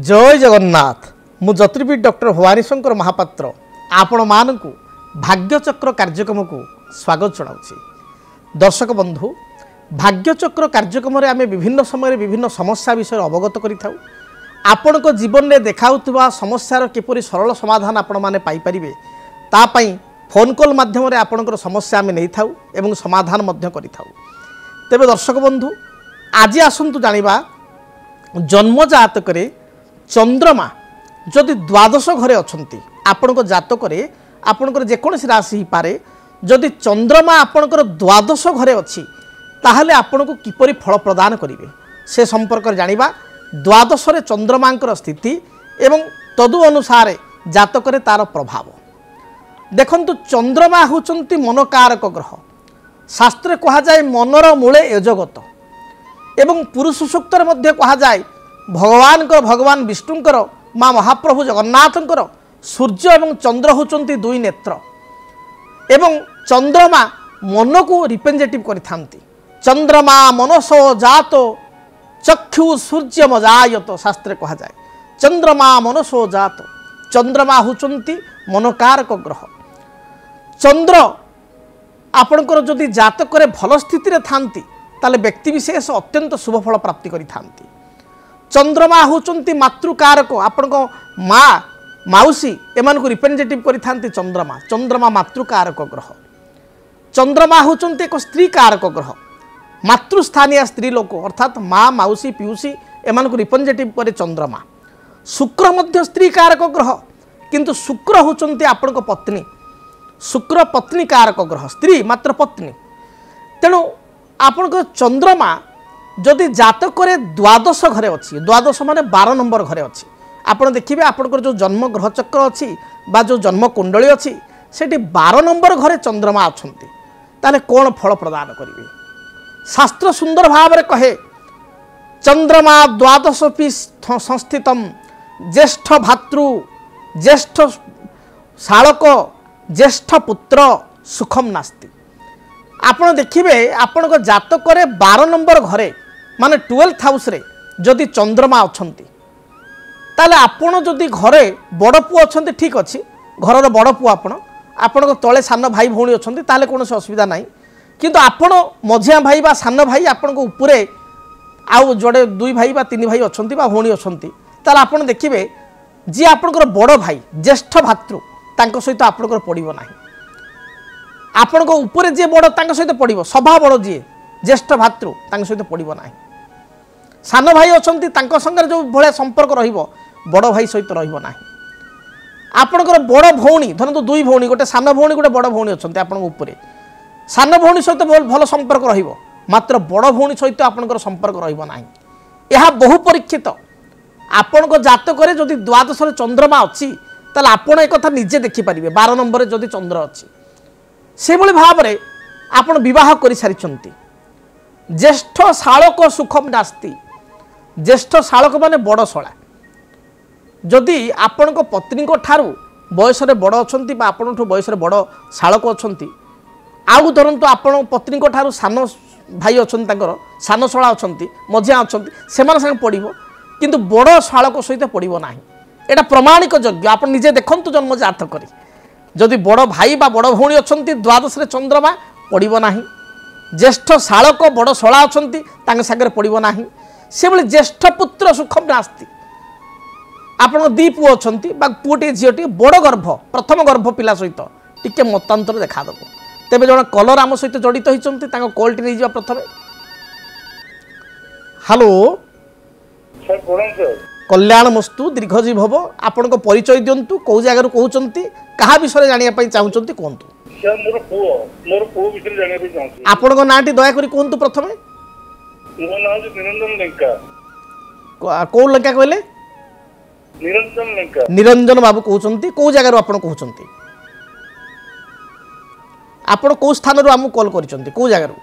जय जगन्नाथ मु ज्योतिर्विद डॉक्टर भवानी शंकर महापात्र आपण मानकु भाग्यचक्र कार्यक्रम को स्वागत जनाऊँगी। दर्शक बंधु भाग्यचक्र कार्यक्रम आम विभिन्न समय विभिन्न समस्या विषय अवगत करिथाउ। आपण को जीवन में देखाउथुवा समस्यार किपरि सरल समाधान आपण माने पाई परिबे ता पई फोन कॉल माध्यम रे आपणकर समस्या आम नहीं थाउ एवं समाधान मध्य करिथाउ। तेबे दर्शक बंधु आज आसंतु जानिबा जन्म जातक चंद्रमा जदि द्वादश घरे अच्छी आपण जातक आपणकर जेकोसी राशि ही पारे जदि चंद्रमा आपणकर द्वादश घरे अच्छी ताहले आपण को किपरि फल प्रदान करिवे से संपर्क जानिबा। द्वादश रे चंद्रमांकर स्थिति एवं तदु अनुसार जातक तार प्रभाव देखंतु। चंद्रमा होचंती मनकारक ग्रह। शास्त्र कहा जाए मनर मूले यजगत एवं पुरुष सूक्तर मध्य कहा जाए भगवान विष्णुंकर माँ महाप्रभु जगन्नाथंकर सूर्य एवं चंद्र होचंती दुई नेत्र एवं चंद्रमा मन को रिप्रेजेंटेटिव करिथांती। चंद्रमा मनसो जातो चक्षु सूर्य मजायत शास्त्र कहा जाए चंद्रमा मनसो जातो। चंद्रमा होचंती मनकारक ग्रह। चंद्र आपणकर जदि जातक भल स्थिति रे थांती ताले व्यक्ति विशेष अत्यंत शुभ फल प्राप्ति करि थांती। चंद्रमा होचंती मातृकारक आपण को माँ माउसी एमान को रिप्रेजेंटेटिव करि थांती। चंद्रमा मातृकारक ग्रह। चंद्रमा होचंती एक स्त्री कारक ग्रह। मातृस्थानीय स्त्री लोक अर्थात माँ माउसी पिउसी एमान को रिप्रेजेंटेटिव करे चंद्रमा। शुक्र मध्य स्त्री कारक ग्रह किंतु शुक्र होचंती आपण को पत्नी। शुक्र पत्नी कारक ग्रह स्त्री मात्र पत्नी। तेणु आपण को चंद्रमा जदि जातक द्वादश घरे अच्छी द्वादश माने 12 नंबर घरे अच्छी आपण देखिए आपंकर जो जन्म ग्रह चक्र अच्छी बा जो जन्म कुंडली अच्छी सेठी 12 नंबर घरे चंद्रमा अच्छंती ताले कौन फल प्रदान करिवे। शास्त्र सुंदर भाव में कहे चंद्रमा द्वादशपि संस्थितम ज्येष्ठ भातृ ज्येष्ठ शालक ज्येष्ठ पुत्र सुखम नास्ति। आपण देखिए आपण को जातक 12 नंबर घरे माने 12th हाउस रे जदि चंद्रमा अच्छंती ताले आपण जदि घरे बड़ पुओ अच्छंती ठीक अच्छी घरर बड़ पुओ आपण को तले सान भाई भौणी अच्छंती ताले कौन असुविधा नहीं किंतु आपण मझिया भाई बा सान भाई आपण को उपरे आउ जोड़े 2 भाई बा 3 भाई अच्छंती बा भौणी अच्छंती ताले आपण देखिए जी आपणकर बड़ भाई ज्येष्ठ भातृ तांको सहित आपणकर पड़िबो नाही। आपण को ऊपर जे बड़ तांको सहित पड़िबो सभा बड़ जी ज्येष्ठ भातृ तांको सहित पड़िबो नाही। सान भाई अच्छंती तांको संगे जो भले संपर्क रहिबो बड़ भाई सहित रहिबो नाही। आपणकर बड़ भौणी धरंतु 2 भौणी गोटे सान भौणी गोटे बड़ भौणी अच्छंती आपण ऊपर सान भौणी सहित भल संपर्क रहिबो मात्र बड़ भौणी सहित आपणकर संपर्क रहिबो नाही। यह बहु परीक्षित। आपण को जातक जदि द्वादश चंद्रमा अच्छी ताले आपण एक कथा निजे देखि परिबे 12 नंबर जदि चंद्र अच्छी से भली भाव में आपण विवाह कर सारी। ज्येष्ठ शालक सुखम नास्ति। ज्येष्ठ शालक माने बड़ शला जदि आपण को पत्नी को ठारू बयस बड़ अच्छी आपण बयस बड़ शालक अच्छी आउ धरतु आपण पत्नी को ठारू सान भाई अच्छा सान शला अच्छा मझिया अच्छा से पड़ो किंतु बड़ शालक सहित पड़ो ना। यहाँ प्रमाणिक योग्य आप निजे देखु जन्म जातक जदि बड़ भाई बा बड़ भौणी अच्छा द्वादश चंद्रमा पड़ो ना। ज्येष्ठ शालक बड़ शला अच्छा सागर पड़ो ना। से भाई ज्येष्ठ पुत्र सुखम नास्ति। आप 2 पुओ अच्छा पुओटे झीटे बड़ गर्भ प्रथम गर्भ पिला सहित टिके मतांतर देखादेव। तेज जन कलर आम सहित जड़ित होती कॉल टी नहीं जा प्रथम। हेलो कल्याण मस्तु दीर्घजीव भव। आपण को परिचय दिंतु कौ जगार कहते क्या विषय जानापी चाहते कहतु। आपण को नाटी दयाकोरी कहतु प्रथम कौ लंका कहले निरंजन बाबू कहते कौ जगार आप कहते आपण कौ स्थान आम कॉल कर कौ जगार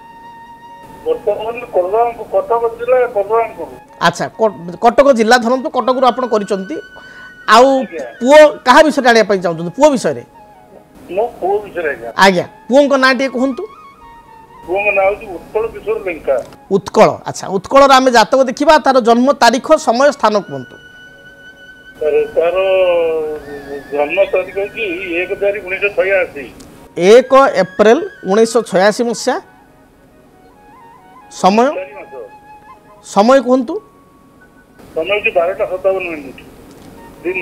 अच्छा कटक जिला धरतु कटक आप पुओ क्या विषय जानापी चाहते पुओ विषय आज्ञा पुओं ना टे कहतु उत्कल। अच्छा उत्कल आम जातक देखा तार जन्म तारीख समय स्थान कहतु ତାର ଜନ୍ମ ତାରିଖ କି 1/1986। 1 ଏପ୍ରିଲ 1986 ମସିହା। ସମୟ ସମୟ କୁହନ୍ତୁ। ସମୟ ହେଉଛି 12:57 ଦିନ।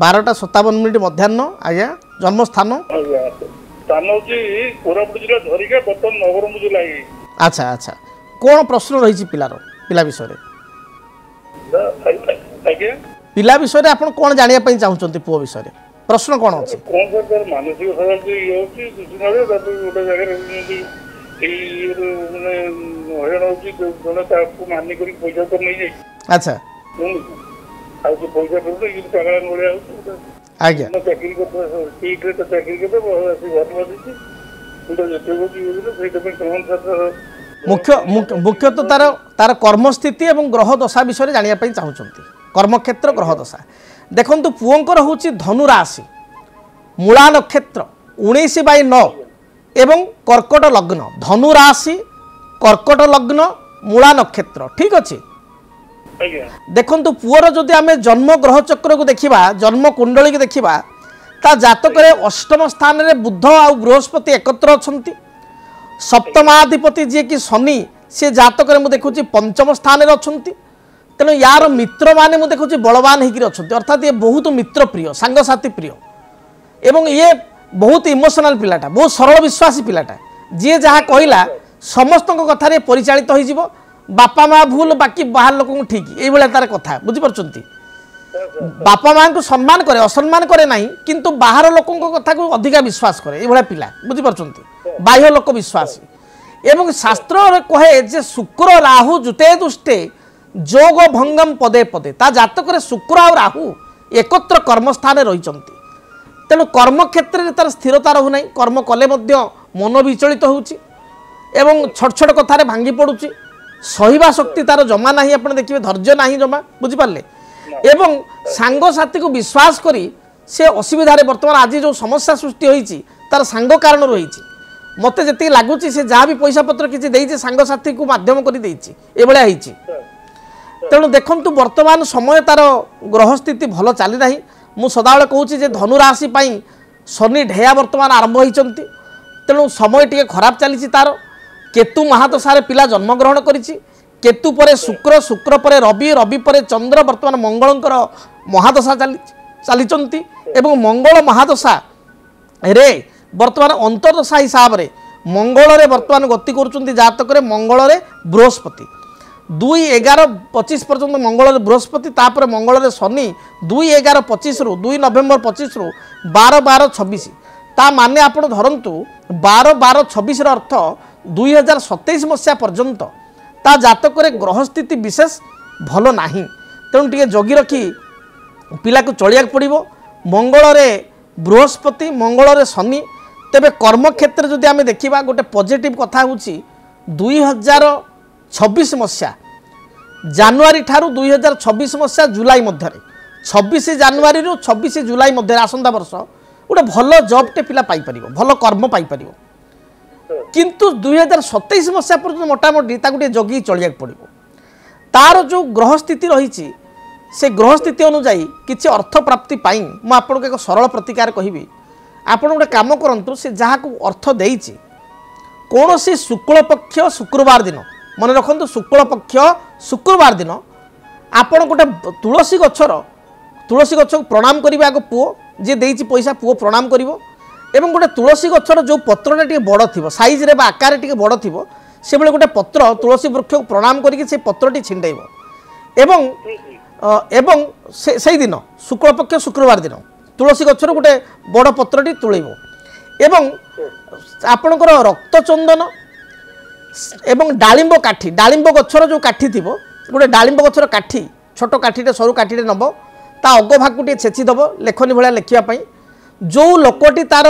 12:57 ମଧ୍ୟାହ୍ନ। ଆଜ୍ଞା। ଜନ୍ମସ୍ଥାନ ସ୍ଥାନ ହେଉଛି କୋରାପୁଟ ଜିଲ୍ଲା ଧରିକା, ବର୍ତ୍ତମାନ ନବରଙ୍ଗପୁର ଜିଲ୍ଲା। ଆଚ୍ଛା ଆଚ୍ଛା। କ'ଣ ପ୍ରଶ୍ନ ରହିଛି ପିଲା ବିଷୟରେ? ଆଜ୍ଞା, ପିଲା ବିଷୟରେ ଆପଣ କ'ଣ ଜାଣିବା ପାଇଁ ଚାହୁଁଛନ୍ତି? ପୁଅ ବିଷୟରେ ପ୍ରଶ୍ନ କ'ଣ ଅଛି? କଣ ସାର୍ ତାର ମାନସିକ ଇଏ ହେଉଛି କିଛି ନହେଲେ ତାପରେ ଗୋଟେ ଜାଗାରେ ଏଇ ମାନେ ହଇରାଣ ହେଉଛି। ଜଣେ ତାକୁ ମାନି କରି ପଇସା ତ ନେଇଯାଇଛି। ଆଚ୍ଛା। ଆଉ ସେ ପଇସା କରୁଛି କିନ୍ତୁ ପାଗଳା ଭଳିଆ ହେଉଛି। ଆଜ୍ଞା। ଚାକିରି କରିଦେବ, ଠିକରେ ତ ଚାକିରି କରିଦେବ, ଆସି ଘର ବାଜିଛି ଯେତେ ହେଉଛି ସେଇଥିପାଇଁ ମୁଖ୍ୟତଃ ତାର କର୍ମସ୍ଥିତି ଏବଂ ଗ୍ରହ ଦଶା ବିଷୟରେ ଜାଣିବା ପାଇଁ ଚାହୁଁଛନ୍ତି। କର୍ମକ୍ଷେତ୍ର ଗ୍ରହ ଦଶା ଦେଖନ୍ତୁ। ପୁଅଙ୍କର ହେଉଛି ଧନୁ ରାଶି, ମୂଳା ନକ୍ଷତ୍ର 19/9 ଏବଂ କର୍କଟ ଲଗ୍ନ। ଧନୁ ରାଶି, କର୍କଟ ଲଗ୍ନ, ମୂଳା ନକ୍ଷତ୍ର। ଠିକ୍ ଅଛି। ଦେଖନ୍ତୁ ପୁଅର ଯଦି ଆମେ ଜନ୍ମ ଗ୍ରହ ଚକ୍ରକୁ ଦେଖିବା, ଜନ୍ମ କୁଣ୍ଡଳୀକୁ ଦେଖିବା, ତା ଜାତକରେ ଅଷ୍ଟମ ସ୍ଥାନରେ ବୁଧ ଆଉ ବୃହସ୍ପତି ଏକତ୍ର ଅଛନ୍ତି। ସପ୍ତମାଧିପତି ଯିଏକି ଶନି, ସେ ଜାତକରେ ମୁଁ ଦେଖୁଛି ପଞ୍ଚମ ସ୍ଥାନରେ ଅଛନ୍ତି। ତେଣୁ ୟାର ମିତ୍ରମାନେ ମୁଁ ଦେଖୁଛି ବଳବାନ ହେଇକି ଅଛନ୍ତି। ଅର୍ଥାତ୍ ଇଏ ବହୁତ ମିତ୍ର ପ୍ରିୟ, ସାଙ୍ଗସାଥି ପ୍ରିୟ ଏବଂ ଇଏ ବହୁତ ଇମୋସନାଲ ପିଲାଟା, ବହୁତ ସରଳ ବିଶ୍ୱାସୀ ପିଲାଟା। ଯିଏ ଯାହା କହିଲା ସମସ୍ତଙ୍କ କଥାରେ ପରିଚାଳିତ ହୋଇଯିବ। ବାପା ମା ଭୁଲ, ବାକି ବାହାର ଲୋକଙ୍କୁ ଠିକ୍, ଏଇଭଳିଆ ତାର କଥା। ବୁଝିପାରୁଛନ୍ତି? ବାପା ମାଙ୍କୁ ସମ୍ମାନ କରେ, ଅସମ୍ମାନ କରେ ନାହିଁ, କିନ୍ତୁ ବାହାର ଲୋକଙ୍କ କଥାକୁ ଅଧିକା ବିଶ୍ୱାସ କରେ। ଏଇଭଳିଆ ପିଲା। ବୁଝିପାରୁଛନ୍ତି? ବାହ୍ୟ ଲୋକ ବିଶ୍ୱାସୀ। ଏବଂ ଶାସ୍ତ୍ରରେ କହେ ଯେ ଶୁକ୍ର ରାହୁ ଯୁତେ ଦୁଷ୍ଟେ ଯୋଗ ଭଙ୍ଗମ ପଦେ ପଦେ। ତା ଜାତକରେ ଶୁକ୍ର ଆଉ ରାହୁ ଏକତ୍ର କର୍ମସ୍ଥାନରେ ରହିଛନ୍ତି। ତେଣୁ କର୍ମକ୍ଷେତ୍ରରେ ତାର ସ୍ଥିରତା ରହୁନାହିଁ। କର୍ମ କଲେ ମଧ୍ୟ ମନ ବିଚଳିତ ହେଉଛି ଏବଂ ଛୋଟ ଛୋଟ କଥାରେ ଭାଙ୍ଗି ପଡ଼ୁଛି। ସହିବା ଶକ୍ତି ତାର ଜମା ନାହିଁ। ଆପଣ ଦେଖିବେ ଧୈର୍ଯ୍ୟ ନାହିଁ ଜମା। ବୁଝିପାରିଲେ? ଏବଂ ସାଙ୍ଗସାଥୀକୁ ବିଶ୍ୱାସ କରି ସେ ଅସୁବିଧାରେ ବର୍ତ୍ତମାନ ଆଜି ଯେଉଁ ସମସ୍ୟା ସୃଷ୍ଟି ହୋଇଛି ତାର ସାଙ୍ଗ କାରଣରୁ ହୋଇଛି। ମୋତେ ଯେତିକି ଲାଗୁଛି ସେ ଯାହା ବି ପଇସା ପତ୍ର କିଛି ଦେଇଛି ସାଙ୍ଗସାଥୀକୁ ମାଧ୍ୟମ କରି ଦେଇଛି, ଏଭଳିଆ ହେଇଛି। ତେଣୁ ଦେଖନ୍ତୁ ବର୍ତ୍ତମାନ ସମୟ ତାର ଗ୍ରହସ୍ଥିତି ଭଲ ଚାଲି ନାହିଁ। ମୁଁ ସଦାବେଳେ କହୁଛି ଯେ ଧନୁ ରାଶି ପାଇଁ ଶନି ଢେୟା ବର୍ତ୍ତମାନ ଆରମ୍ଭ ହୋଇଛନ୍ତି। ତେଣୁ ସମୟ ଟିକେ ଖରାପ ଚାଲିଛି ତାର। କେତୁ ମହାଦଶାରେ ପିଲା ଜନ୍ମଗ୍ରହଣ କରିଛି। କେତୁ ପରେ ଶୁକ୍ର, ଶୁକ୍ର ପରେ ରବି, ରବି ପରେ ଚନ୍ଦ୍ର, ବର୍ତ୍ତମାନ ମଙ୍ଗଳଙ୍କର ମହାଦଶା ଚାଲିଛନ୍ତି ଏବଂ ମଙ୍ଗଳ ମହାଦଶାରେ ବର୍ତ୍ତମାନ ଅନ୍ତର୍ଦଶା ହିସାବରେ ମଙ୍ଗଳରେ ବର୍ତ୍ତମାନ ଗତି କରୁଛନ୍ତି। ଜାତକରେ ମଙ୍ଗଳରେ ବୃହସ୍ପତି 2-11-25 ପର୍ଯ୍ୟନ୍ତ ମଙ୍ଗଳରେ ବୃହସ୍ପତି, ତାପରେ ମଙ୍ଗଳରେ ଶନି 2-11-25 2 ନଭେମ୍ବର 25 12-12-26। ତା ମାନେ ଆପଣ ଧରନ୍ତୁ 12-12-26 ଅର୍ଥ 2027 ମସିହା ପର୍ଯ୍ୟନ୍ତ ତା ଜାତକରେ ଗ୍ରହସ୍ଥିତି ବିଶେଷ ଭଲ ନାହିଁ। ତେଣୁ ଟିକେ ଜଗି ରଖି ପିଲାକୁ ଚଳିବାକୁ ପଡ଼ିବ। ମଙ୍ଗଳରେ ବୃହସ୍ପତି, ମଙ୍ଗଳରେ ଶନି। ତେବେ କର୍ମକ୍ଷେତ୍ରରେ ଯଦି ଆମେ ଦେଖିବା ଗୋଟେ ପଜିଟିଭ୍ କଥା ହେଉଛି 2026 ମସିହା ଜାନୁଆରୀ ଠାରୁ 2026 ମସିହା ଜୁଲାଇ ମଧ୍ୟରେ, 26 ଜାନୁଆରୀରୁ 26 ଜୁଲାଇ ମଧ୍ୟରେ ଆସନ୍ତା ବର୍ଷ ଗୋଟେ ଭଲ ଜବ୍ଟେ ପିଲା ପାଇପାରିବ, ଭଲ କର୍ମ ପାଇପାରିବ। କିନ୍ତୁ 2027 ମସିହା ପର୍ଯ୍ୟନ୍ତ ମୋଟାମୋଟି ତାକୁ ଟିକେ ଜଗିକି ଚଳିବାକୁ ପଡ଼ିବ। ତାର ଯେଉଁ ଗ୍ରହସ୍ଥିତି ରହିଛି ସେ ଗ୍ରହସ୍ଥିତି ଅନୁଯାୟୀ କିଛି ଅର୍ଥ ପ୍ରାପ୍ତି ପାଇଁ ମୁଁ ଆପଣଙ୍କୁ ଏକ ସରଳ ପ୍ରତିକାର କହିବି। ଆପଣ ଗୋଟେ କାମ କରନ୍ତୁ, ସେ ଯାହାକୁ ଅର୍ଥ ଦେଇଛି କୌଣସି ଶୁକ୍ଳପକ୍ଷ ଶୁକ୍ରବାର ଦିନ, ମନେ ରଖନ୍ତୁ ଶୁକ୍ଳପକ୍ଷ ଶୁକ୍ରବାର ଦିନ ଆପଣ ଗୋଟେ ତୁଳସୀ ଗଛକୁ ପ୍ରଣାମ କରିବେ। ଆଗ ପୁଅ ଯିଏ ଦେଇଛି ପଇସା, ପୁଅ ପ୍ରଣାମ କରିବ ଏବଂ ଗୋଟେ ତୁଳସୀ ଗଛର ଯେଉଁ ପତ୍ରଟା ଟିକେ ବଡ଼ ଥିବ, ସାଇଜରେ ବା ଆକାରରେ ଟିକେ ବଡ଼ ଥିବ, ସେଭଳି ଗୋଟେ ପତ୍ର ତୁଳସୀ ବୃକ୍ଷକୁ ପ୍ରଣାମ କରିକି ସେ ପତ୍ରଟି ଛିଣ୍ଡାଇବ ଏବଂ ସେଇଦିନ ଶୁକ୍ଳପକ୍ଷ ଶୁକ୍ରବାର ଦିନ ତୁଳସୀ ଗଛର ଗୋଟେ ବଡ଼ ପତ୍ରଟି ତୋଳିବ ଏବଂ ଆପଣଙ୍କର ରକ୍ତଚନ୍ଦନ ଏବଂ ଡାଳିମ୍ବ କାଠି, ଡାଳିମ୍ବ ଗଛର ଯେଉଁ କାଠି ଥିବ, ଗୋଟେ ଡାଳିମ୍ବ ଗଛର କାଠି, ଛୋଟ କାଠିଟେ ସରୁ କାଠିଟେ ନେବ, ତା ଅଗଭାଗକୁ ଟିକେ ଛେଚିଦେବ ଲେଖନୀ ଭଳିଆ ଲେଖିବା ପାଇଁ। ଯେଉଁ ଲୋକଟି ତାର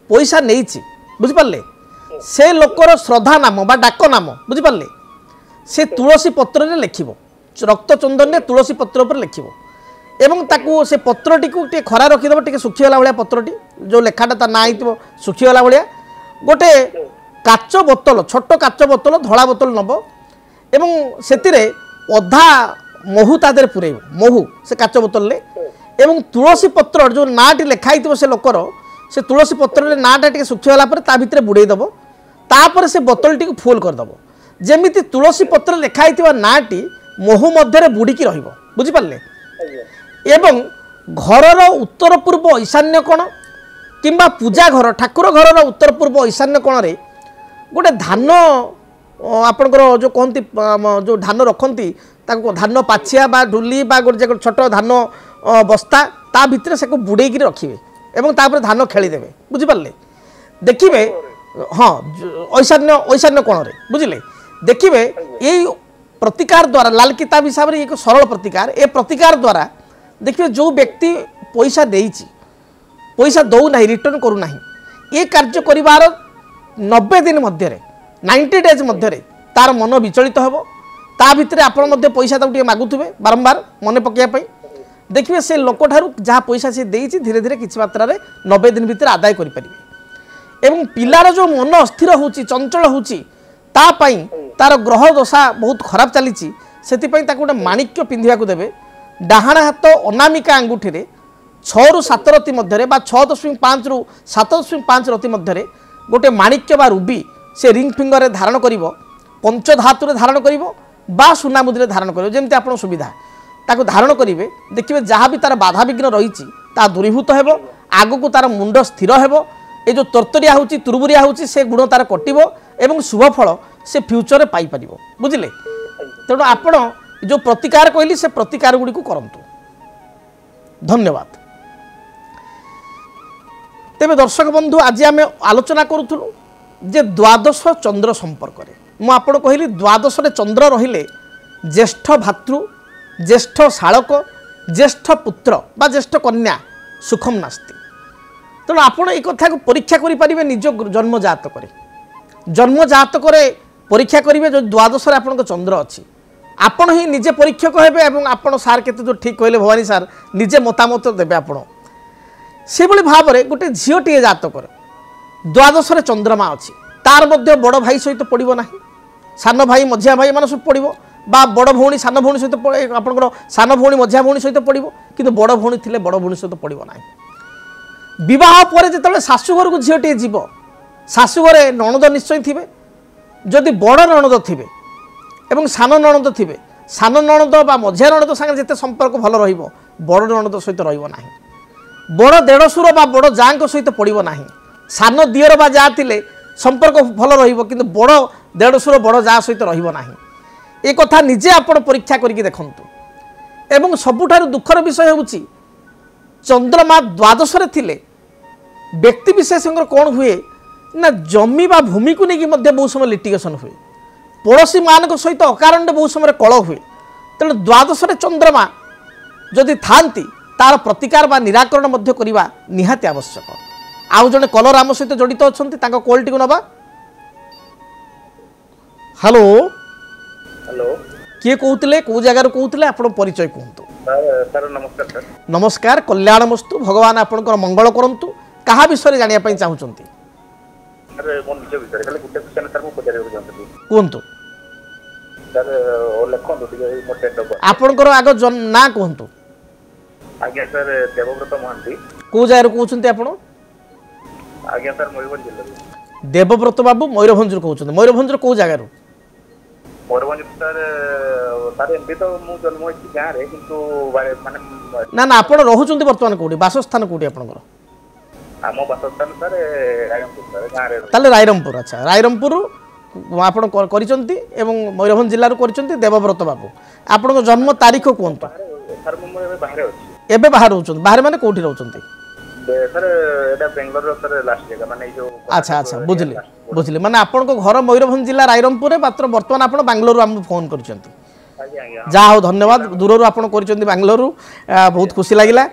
ପଇସା ନେଇଛି, ବୁଝିପାରିଲେ, ସେ ଲୋକର ଶ୍ରଦ୍ଧା ନାମ ବା ଡାକ ନାମ, ବୁଝିପାରିଲେ, ସେ ତୁଳସୀ ପତ୍ରରେ ଲେଖିବ, ରକ୍ତଚନ୍ଦନରେ ତୁଳସୀ ପତ୍ର ଉପରେ ଲେଖିବ ଏବଂ ତାକୁ ସେ ପତ୍ରଟିକୁ ଟିକେ ଖରା ରଖିଦେବ, ଟିକେ ଶୁଖିଗଲା ଭଳିଆ ପତ୍ରଟି, ଯେଉଁ ଲେଖାଟା ତା ନାଁ ହେଇଥିବ ଶୁଖିଗଲା ଭଳିଆ। ଗୋଟେ କାଚ ବୋତଲ, ଛୋଟ କାଚ ବୋତଲ, ଧଳା ବୋତଲ ନେବ ଏବଂ ସେଥିରେ ଅଧା महू ता देहरे पुरेब महू से काच बोतल एवं तुलसी पत्र जो नाटी लिखाई से लोकर से तुलसी पत्र नाटा टे सुखीगला ता भितर बुड़ेदब तापर से बोतल टी फुल करदेव जमीती तुलसी पत्र लिखाई नाटी महू मध्य बुड़िकी रुझिपारे एवं घरर उत्तर पूर्व ईशान्य कोण किंबा पूजा घर ठाकुर घर उत्तर पूर्व ईशान्य कोण रे गोटे धान आपणकर जो कहती जो धान रखती धान पाछिया बा ढुली बा गोटे छोट धान बस्ता ता भितर से बुड़ेक रखिए एवं तापर धान खेलीदेवे बुझिपारे देखिए हाँ ईशान्य ईशान्य कोण रे बुझिले देखिए यही प्रतिकार द्वारा लाल किताब हिसाब से एक सरल प्रतिकार ए प्रतिकार द्वारा देखिए जो व्यक्ति पैसा देइछि पैसा दौ नहीं रिटर्न करू नहीं ये कार्य करिवार 90 दिन मध्य 90 डेज मध्य तार मन विचलित हेबो ता भितर आपण मध्य पैसा ताऊ मागुथुबे बारंबार मन पकेया देखिए से लोक ठारू जहाँ पैसा से देइछि धीरे धीरे किछि मात्रा रे 90 दिन भितर आदाय करि परिबे एवं पिलार जो मन अस्थिर होउछि चंचल होउछि ता पई तार ग्रह दशा बहुत खराब चली से गोटे माणिक्य पिंधिया देवे डाहाण हाथ अनामिका आंगुठी 6 ରୁ 7 रति मध्य 6.5 ରୁ 7.5 रति मध्य गोटे माणिक्य बा रुबी से रिंग फिंगर रे धारण करिवो पंचधातु धारण करिवो बा सुना मुद्रे धारण करिवो जेमति आपण सुविधा ताको धारण करिवे देखिबे जहाँ भी तार बाधा विघ्न रहिछि ता दूरीभूत हेबो आगु तार मुंड स्थिर हेबो ए जो तरतरिया होउछि तुरबुरिया होउछि से गुण तार कटिवो एवं शुभ फल से फ्यूचर रे पाई परिवो बुझिले तेणु आपण जो प्रतिकार कहली से प्रतिकार गुड़ी को करंतु धन्यवाद तेबे दर्शक बंधु आज आम आलोचना करूथुलु जे द्वादश चंद्र संपर्क में आपड़ कहली द्वादश चंद्र रहिले ज्येष्ठ भातृ ज्येष्ठ शालक ज्येष्ठ पुत्र बा ज्येष्ठ कन्या सुखम नास्ति तेणु आपड़ ये कथा को परीक्षा करें निज जन्म जातक जन्म जातक परीक्षा करेंगे जो द्वादश आपन चंद्र अच्छी आपण ही निजे परीक्षक हेबे एवं आपण सार केते जो ठीक कहले भवानी सार निजे मतामत देबे आपण से भली भाव में गोटे झीटी जातक द्वादश चंद्रमा अच्छी तार मध्य बड़ भाई सहित पड़ो ना सान भाई मझिया भाई मान सब पड़ो बा बड़ भौणी सान भौणी सहित आपंकर सान भौणी मझिया भौणी सहित पड़ो कि बड़ भौणी थिले बड़ भौणी सहित पड़ो ना विवाह पर जो शाशुघर को झीटी जीव शाशुघर नणद निश्चय थे जदि बड़ नणद थे एवं सान नणद थे सान नणद बा मझिया नणद सागे जिते संपर्क भल रहिबो बड़ नणद सहित रहिबो नाही बड़ देढ़शुर बा बड़ जांक सहित पड़ो ना सान दियर बा जा थिले संपर्क भल रहिबो किंतु बड़ देढ़शुर बड़ जा सहित रहिबो नाही ए कथा निजे आपण परीक्षा करिके देखंतु एवं सबुठारु दुखर विषय होउची चंद्रमा द्वादश रे थिले व्यक्ति विशेषकर कौन हुए ना जमी बा भूमि को लेकिन बहुत समय लिटिगेशन हुए पड़ोशी मान सहित अकारण बहुत समय कल हुए तेणु द्वादश चंद्रमा जदि थांती तार प्रतिकार बा निराकरण करवा निहाती आवश्यक आउ जड़े कलर आम सहित जड़ित अच्छा कॉल टी नवा हेलो हेलो किए कहते कौ जगार कहते आप परिचय कहतु सर नमस्कार सर नमस्कार कल्याणमस्तु भगवान आपंकर मंगल करंतु कहा विषय जानिया चाहूँगी सर मो निज विषय खाली गोटे क्वेश्चन सर मु पचारिବାକୁ चाहूँगी कहतु सर ओ लेखन मो डेट ऑफ आपनकर आग ना कहतु आज्ञा सर देवव्रत महांती को जगार कहते आपण आज्ञा सर मयूरभंज जिल्ला देवव्रत बाबू मयूरभंज कहते मयूरभंज को जगार मयूरभंज सर सर एमबी तो मु जन्म होइछि गां रे किंतु माने ना ना आपण रहउचंती वर्तमान कोठी वासस्थान कोठी आपनकर आम बासस्थान सर रायरमपुर सर गां रे ताले रायरमपुर अच्छा रायरमपुर आपण करिसंती एवं मयूरभंज जिल्ला रो करिसंती देवव्रत बाबू आपन जन्म तारीख कोंतो सर मु एबे बाहर अछि एबे बाहर रहउचंती बाहर माने कोठी रहउचंती सर एटा बेंगलोर रो सर लास्ट जगह माने जो अच्छा अच्छा बुझली बुझली माने आपन को घर मयूरभंज जिल्ला रायरमपुर रे मात्र वर्तमान आपण बेंगलोर हम फोन करिसंती जा हो धन्यवाद दूर आपण करिसंती बेंगलोर बहुत खुशी लागिला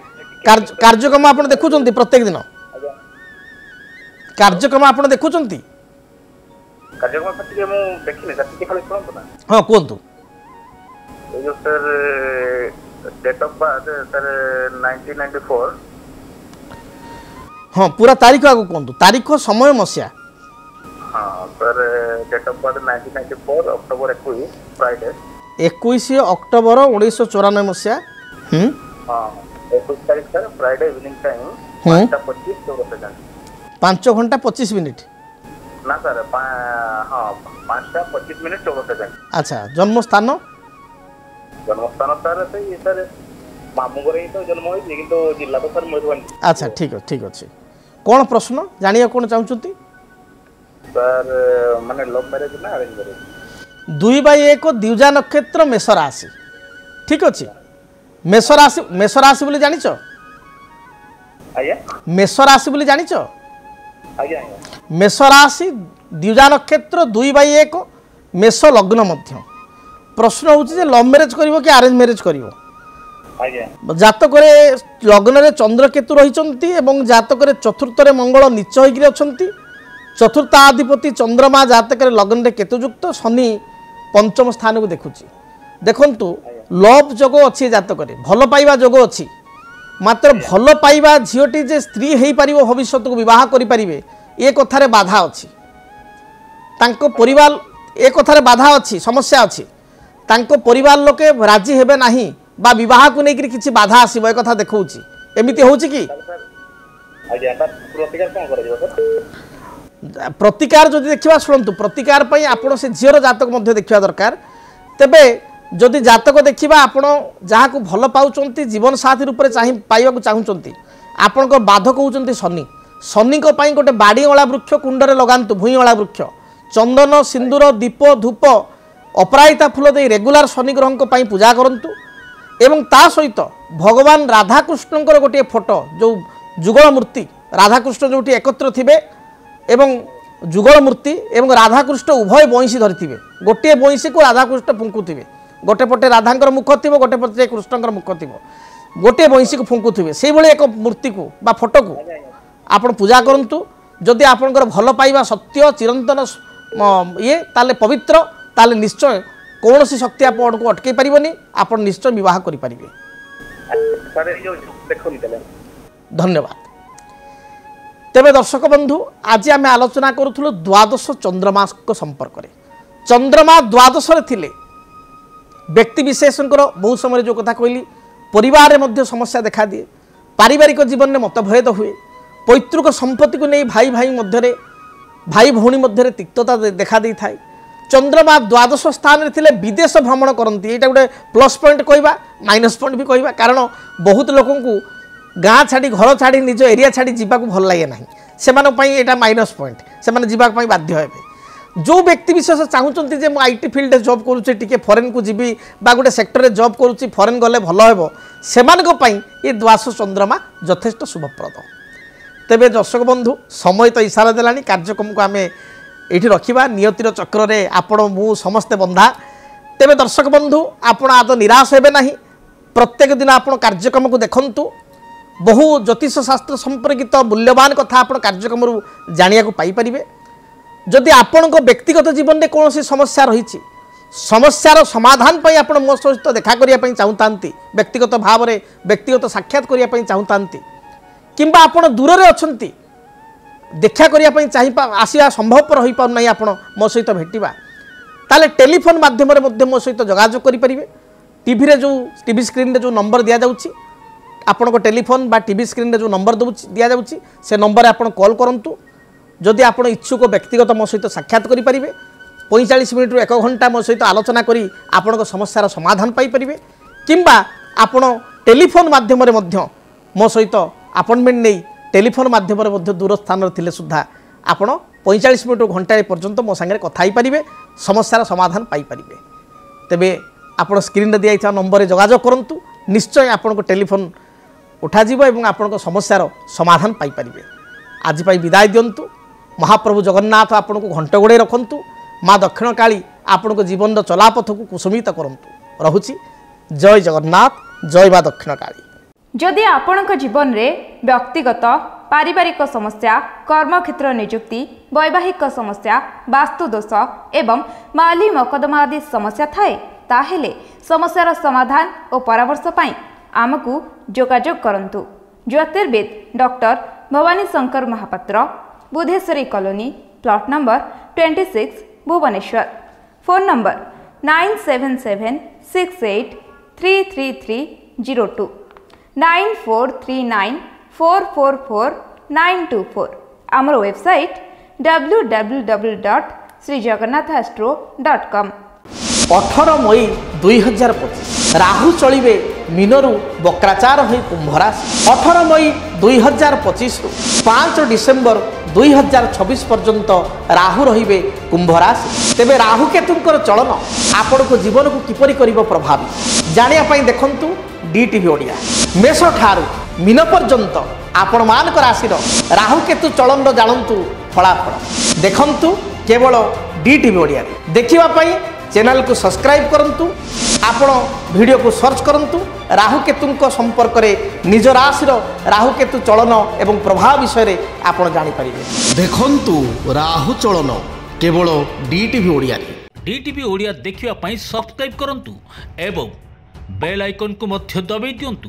कार्यक्रम आपण देखुचंती प्रत्येक दिन कार्यक्रम आपण देखुचंती कार्यक्रम सर मु देखिले सर खाली सुनतो ना हां कोंतु ए जो sir date of birth sir 1994 हाँ पूरा तारीख आगे कहतु तारीख समय मसीहा हाँ sir date of birth 1994 October 21 Friday 21 ଅକ୍ଟୋବର 1994 ମସିହା। हाँ 21 तारीख sir Friday evening time 5:25 14 second 5 घंटा 25 मिनिट। ना सर हाँ 5:25 14 सेकंड। अच्छा जन्म स्थान जन्मस्थान सर से ये सर मामू घर ही तो जन्म होई किंतु जिला तो सर मयूरभंज। अच्छा ठीक अच्छे कौन प्रश्न जानिया कौन चाहूँगी सर माने लव मैरिज ना अरेंज मैरिज 2/1 द्विजा नक्षत्र मेष राशि ठीक अच्छे मेष राशि बोली जानिଛ आज्ञा मेष राशि बोली जानिଛ आज्ञा मेष राशि द्विजा नक्षत्र 2/1 मेष लग्न मध्य प्रश्न होची जे लव मैरिज करिवो कि अरेंज मैरिज करिवो आज्ञा जातक लग्न रे चंद्रकेतु रहिचंती एवं जातक चतुर्थ रे मंगल नीच होइकरी अछंती चतुर्थाधिपति चंद्रमा जातक लग्न रे केतुयुक्त शनि पंचम स्थान को देखुची देखंतु लव जोग अच्छी जातक भल पाइबा जोग अच्छी मात्र भल पाइबा झीटी जे स्त्री हो पार भविष्य को बह करें ए कथार बाधा अच्छी परिवार ए कथार बाधा अच्छी समस्या अच्छी परिवार लोके राजी हेबे नहीं बा विवाह को लेकर किसी बाधा आसब एक कथा देखा एमती हो प्रतिकार जो देखा शुणु प्रतिकार आपड़ से झीर जातक देखा दरकार तेबे जदि जातक देखा आपण जहाँ को भल पाँच जीवन साथी रूप से पाइबा चाहूँगी आपण बाधक होती शनि शनि गोटे बाड़ी अला वृक्ष कुंडे लगातु भूई अला वृक्ष चंदन सिंदूर दीप धूप अपराजिता फूल दे रेगुलार शनि ग्रह पूजा करूँ एवं ता सहित भगवान राधाकृष्णकर गोटे फोटो जो जुगल मूर्ति राधाकृष्ण जो एकत्र थे एवं जुगल मूर्ति एवं राधाकृष्ण उभय बंशी धरी गोटे बंशी को राधाकृष्ण फुंकुवे गोटे पटे राधांकर मुख थी गोटे पटे कृष्णकर मुख थी गोटे बंशी को फुंकुवे से भाई एक मूर्ति को बा फोटो को आप पूजा करूँ जदि आपंकर भल पाइबा सत्य चिरंतन ये ताले पवित्र ताले निश्चय कौन सी शक्ति आपको अटकई पारनी आप निश्चय विवाह करें। धन्यवाद। तेबे दर्शक बंधु आज आम आलोचना करूँ द्वादश चंद्रमा संपर्क में चंद्रमा द्वादश थिले व्यक्ति विशेषकर बहु समय जो कथा कहली परिवार में समस्या देखा दिए पारिवारिक जीवन में मतभेद हुए पैतृक संपत्ति को नहीं भाई भाई मध्य भाई भौणी मध्य तिक्तता देखा दी थाए चंद्रमा द्वादश स्थान में थिले विदेश भ्रमण करती यहाँ गोटे प्लस पॉइंट कहवा माइनस पॉइंट भी कहवा कारण बहुत लोक गाँ छाड़ी घर छाड़ी निज एरिया छाड़ी जावाक भल लगे ना से माइनस पॉइंट से जावाक बाध्य हे जो व्यक्ति विशेष चाहूँगी जे आईटी फील्ड जॉब करुँचे फॉरेन को जीवी गोटे सेक्टर में जॉब करुँची फॉरेन गले भल हे से ये द्वादश चंद्रमा यथेष्ट शुभप्रद। तेबे दर्शक बंधु समय तो इशारा देलानी कार्यक्रम को आम ये रखा नियतिर चक्र में आपण मु समस्ते बंधा। तेबे दर्शक बंधु आपण आद निराश हेबे नहीं प्रत्येक दिन आपण कार्यक्रम को देखंतु बहु ज्योतिष शास्त्र संपर्कित मूल्यवान कथा आपण कार्यक्रम जानिया को पाई परिबे। जदि आपण व्यक्तिगत जीवन में कौन समस्या रही समस्यार समाधान पर आप मो सहित देखा करने चाहूँगी व्यक्तिगत भाव में व्यक्तिगत साक्षात करने चाहूँगी किंबा आपण दूर में अच्छा देखा करने आसवा संभवपर हो पार ना आप मो सहित भेटा ताले टेलीफोन माध्यम मो सहित जोगाजोग करेंगे। टीवी रे जो टीवी स्क्रीन रे जो नंबर दि जाऊँगी आपण को टेलीफोन बा टीवी स्क्रीन रे जो नंबर दि जाऊँगी से नंबर आप कॉल करूँ जदि आप इच्छुक व्यक्तिगत मो सहित साक्षात करेंगे 45 मिनट रु 1 घंटा मो सहित आलोचना करी आपण समस्यार समाधान पाइपर किंबा आपण टेलीफोन माध्यम मो सहित अपॉइंटमेंट नहीं टेलीफोन माध्यम दूर स्थान थिले सुधा आपण 45 मिनट घंटा पर्यंत मो सांगे कथा पारे समस्यार समाधान पाइपर। तेबे आपण स्क्रीन रे दिया नंबर जोगाजोग करूँ निश्चय आपण टेलीफोन उठाଯିव एवं आपण समस्यार समाधान पाइपर। आज विदाय दिंतु महाप्रभु जगन्नाथ आपण को घंट गोड़े रखंतु माँ दक्षिण काली आपण को जीवन चलापथ को कुसुमित करंतु। रहुछि जय जगन्नाथ जय माँ दक्षिण काली। जदि आपणक जीवन रे व्यक्तिगत पारिवारिक समस्या कर्मक्षेत्र नियुक्ति वैवाहिक समस्या वास्तु दोष एवं माली मकदमा आदि समस्या थाए ताहेले समस्यार समाधान और परामर्श पाई आमकु जोगाजोग करंतु। ज्योतिर्विद doctor Bhabani Shankar Mahapatra Budheswari colony plot number 26 Bhubaneswar. Phone number 9776833302 9439444924 आमर वेबसाइट www.srijagannathastro.com 18 मई 2025 राहु चलिबे मीनरु बक्राचार होई कुंभ राशि 18 मई 2025 रु 5 डिसेंबर 2026 पर्यंत राहु रहिबे कुंभ राशि तेबे राहु केतुंकर चलन आपण को जीवन को किपरि करिवो प्रभावित जानिया पई देखंतु डीटीवी ओडिया मेष ठारू मीन पर्यंत आपण मानक राशि राहु केतु चलन जानंतु फलाफल देखंतु केवल डीटीवी ओडिया देखिबा पई चैनल को सब्सक्राइब करंतु आपण वीडियो को सर्च करंतु राहु केतुंक संपर्क रे निज राशि राहु केतु चलन एवं प्रभाव विषय रे आपण जानि परिबे देखंतु राहु चलन केवल डीटीवी ओडिया डीटीवी ओडिया देखिबा पई सब्सक्राइब करंतु एवं बेल आइकन को मध्य दबाई दियंतु।